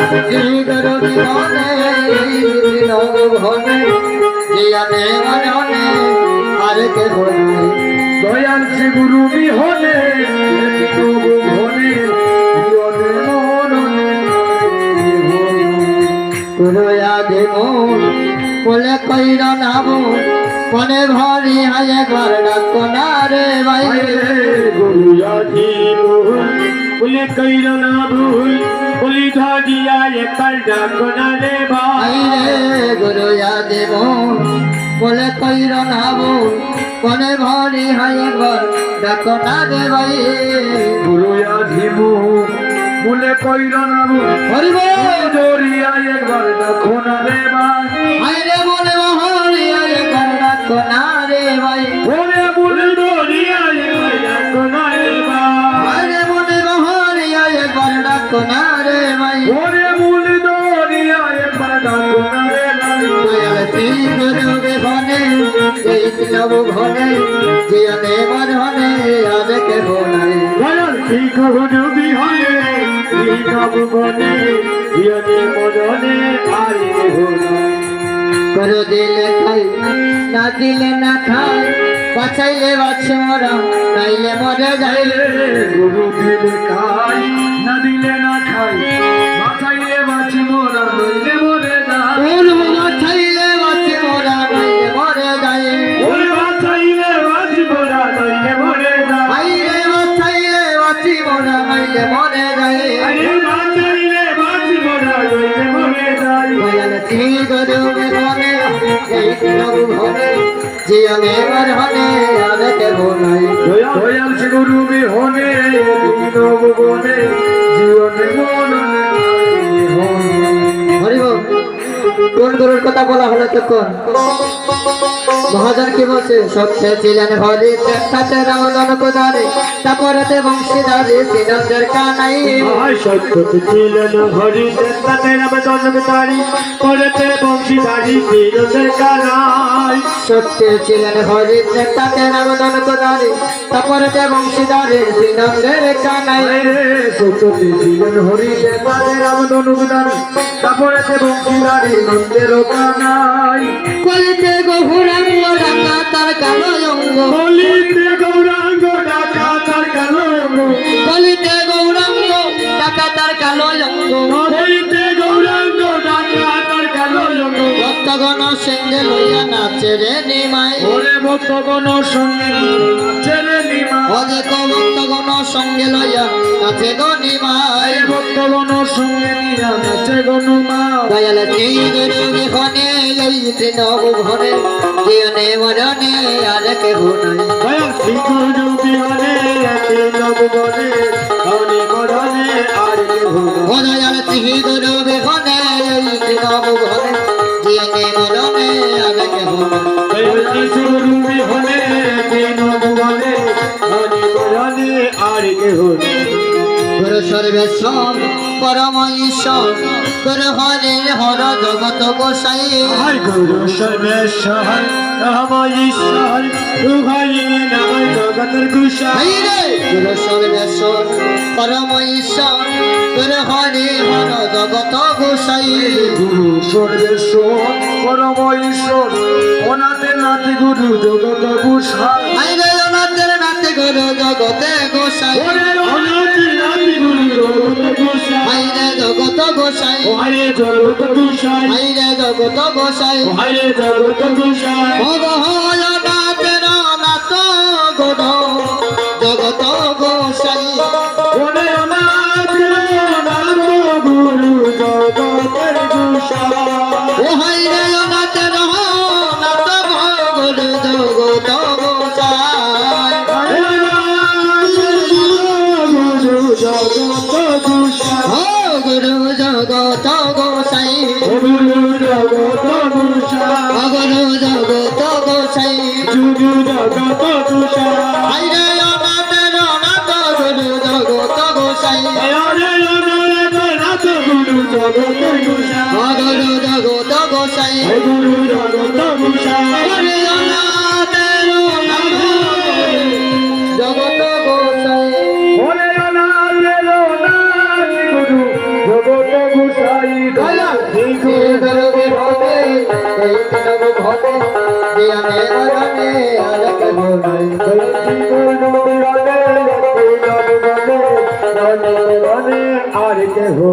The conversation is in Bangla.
শ্রী গুরু বিহনে ভনে জিয়ানে মরণে আর কে বলে দয়াল শ্রী গুরু বিহনে প্রভু ভনে জীবনে মরণে গুরু আদে মন বলে কইর নাম মনে ভরি হায় ঘর ডাকো না রে ভাই গুরু আদি বলে কইর না ভুল বলি ধাগিয়া একবার ডাকো না রে ভাই রে গুরু আদে মন বলে কইর নাম মনে ভরি হায় ঘর ডাকো না রে ভাই গুরু আদি বলে কইর না ভুল হরিব দরিয়া একবার ডাকো না রে ভাই হায় রে মনে ভরি হায় ঘর ডাকো না রে ভাই ওরে বলে দরিয়া একবার ডাকো না রে ভাই হায় রে মনে ভরি হায় ঘর ডাকো না রে ভাই ওরে বলে দরিয়া একবার ডাকো না রে ভাই দয়াল শ্রী গুরু বিহনে এই নব ভনে জিয়নে মরণে আর কে বলে দয়াল শ্রী গুরু বিহনে শ্রী নব বনে জীবনে মরণে আর কেহ নাই করো দিলে খাই না দিলে না খাই বাঁচাইলে বাঁচে মোরা নাইলে মরে যাইলে গুরু দিলে খাই না দিলে না খাই বাঁচাইলে বাঁচি মোরা নইলে মরে যায় ওর বাঁচাইলে বাঁচে মোরা নাইলে মরে যায় ওরে বাঁচাইলে বাঁচি মোরা নইলে মরে যায় আইরে বাঁচাইলে বাঁচি মোরা নাইলে মরে যায় আরে বাঁচাইলে বাঁচি মোরা নইলে মরে যায় দয়াল শ্রী গুরু বিহনে এই নব ভনে জিয়নে মরণে আর কে বলে দয়াল শ্রী গুরু বিহনে নব বনে জীবনে মরণে হরিব কোন গুরুর কথা বলা হলো তখন মহাজন কি বলছে সত্যে ছিলেন হরি সাথে রামদন কোদারে তারপরেতে বংশীধারী শ্রীনন্দের কানাই সত্যতে ছিলেন হরি তাতে রামদন কোদারি পরেতে বংশীধারী শ্রীনন্দের কানাই সত্যে ছিলেন হরি তাতে রামদন কোদারে তারপরেতে বংশীধারী শ্রীনন্দের কানাই সত্যতে ছিলেন হরি তাতে রামদন কোদারি তারপরেতে বংশীধারী নন্দের কানাই কলিতে গহুরাঙ্গ ডাকা তার কালো অঙ্গ বলিতে গৌরাঙ্গ ডাকা তার কালো কলিতে গৌরাঙ্গ ডাকা তার কালো অঙ্গ বলিতে গৌরাঙ্গ ডাকা তার কালো ভক্তগণ সঙ্গে লইয়া নাচে রে নিমাই ওরে ভক্তগণ সঙ্গে ছেলে নিমা অনেক ভক্তগণ সঙ্গে লইয়া নাচে গো নিমাই ভক্তগণ সঙ্গে নিয়া নাচে গনুমা দয়াল শ্রী গুরু বিহনে এই নব ঘরে জিয়নে মরণে আর কেহ নাই দয়াল শ্রী গুরু বিহনে একে নব বনে হরি মরণে আর কেহ ও দয়াল শ্রী গুরু বিহনে এই নব ঘরে জিয়নে মরণে আর কেহ নাই দয়াল শ্রী গুরু বিহনে একে নব বনে হরি মরণে আর কেহ গুরু সর্বেশ্বর পরম ঈশ্বর গুরু হরে হর জগত গোসাই হায় গুরু সর্বেশ্বর রাম ঈশ্বর উভয় নাম জগতের গুসাই রে গুরু সর্বেশ্বর পরম ঈশ্বর গুরু হরে হর জগত গোসাই গুরু সর্বেশ্বর পরম ঈশ্বর অনাথে নাথে গুরু জগত গুসাই রে অনাথের নাথে গুরু জগতে গোসাই অনাথে নাথে গুরু জগত গুসাই রে জগত গোসাই হায় জগত গুসাই রে জগত গোসাই হায় জগত গুসাই ভগবান নাথের নাথ গুরু জগত গোসাই ওরে অনাথে নাথ গুরু জগতের গুসাই ও হাই রে অনাথের নাথ গুরু জগত গোসাই গুরু জগত গুসাই ও গুরু জগত গোসাই গুরু জগত গুসাই গুরু জগত গোসাই গুরু জগত গুসাই হাই রে অনাথের নাথ গুরু জগত গোসাই আরে নাথ গুরু জগত গুসাই গুরু জগত গোসাই গুরু জগত গুসাই হরে অনাথের নাথ জগত গোসাই ওরে অনাথ গুরু জগত গোসাই দয়া সিধু দরবে ভবে এই নব ভবে দিয়ানে রানে আলক ভবে আর কে হো